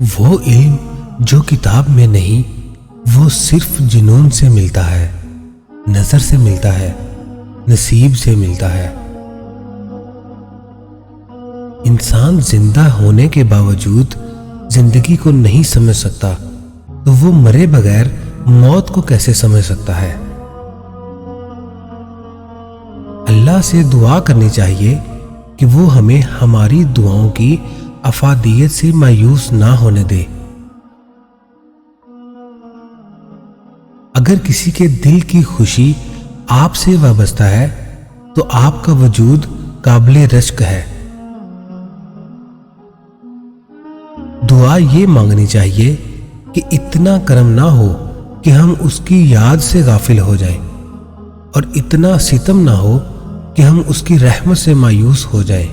وہ علم جو کتاب میں نہیں، وہ صرف جنون سے ملتا ہے، نظر سے ملتا ہے، نصیب سے ملتا ہے۔ انسان زندہ ہونے کے باوجود زندگی کو نہیں سمجھ سکتا تو وہ مرے بغیر موت کو کیسے سمجھ سکتا ہے؟ اللہ سے دعا کرنی چاہیے کہ وہ ہمیں ہماری دعاؤں کی افادیت سے مایوس نہ ہونے دے۔ اگر کسی کے دل کی خوشی آپ سے وابستہ ہے تو آپ کا وجود قابل رشک ہے۔ دعا یہ مانگنی چاہیے کہ اتنا کرم نہ ہو کہ ہم اس کی یاد سے غافل ہو جائیں، اور اتنا ستم نہ ہو کہ ہم اس کی رحمت سے مایوس ہو جائیں۔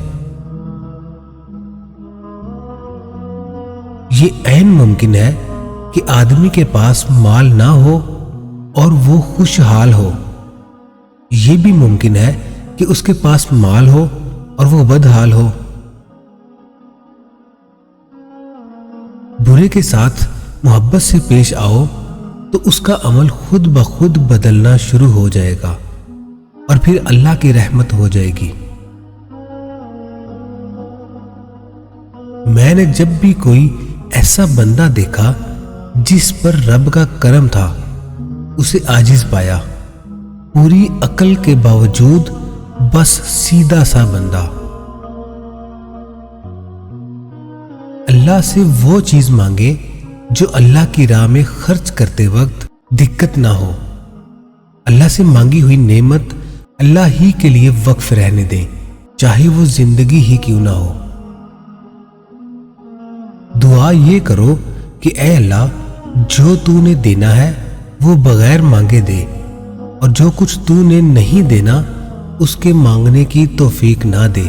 یہ عین ممکن ہے کہ آدمی کے پاس مال نہ ہو اور وہ خوشحال ہو، یہ بھی ممکن ہے کہ اس کے پاس مال ہو اور وہ بدحال ہو۔ برے کے ساتھ محبت سے پیش آؤ تو اس کا عمل خود بخود بدلنا شروع ہو جائے گا اور پھر اللہ کی رحمت ہو جائے گی۔ میں نے جب بھی کوئی ایسا بندہ دیکھا جس پر رب کا کرم تھا، اسے عاجز پایا، پوری عقل کے باوجود بس سیدھا سا بندہ۔ اللہ سے وہ چیز مانگے جو اللہ کی راہ میں خرچ کرتے وقت دقت نہ ہو۔ اللہ سے مانگی ہوئی نعمت اللہ ہی کے لیے وقف رہنے دیں، چاہے وہ زندگی ہی کیوں نہ ہو۔ دعا یہ کرو کہ اے اللہ، جو تو نے دینا ہے وہ بغیر مانگے دے، اور جو کچھ تو نے نہیں دینا اس کے مانگنے کی توفیق نہ دے۔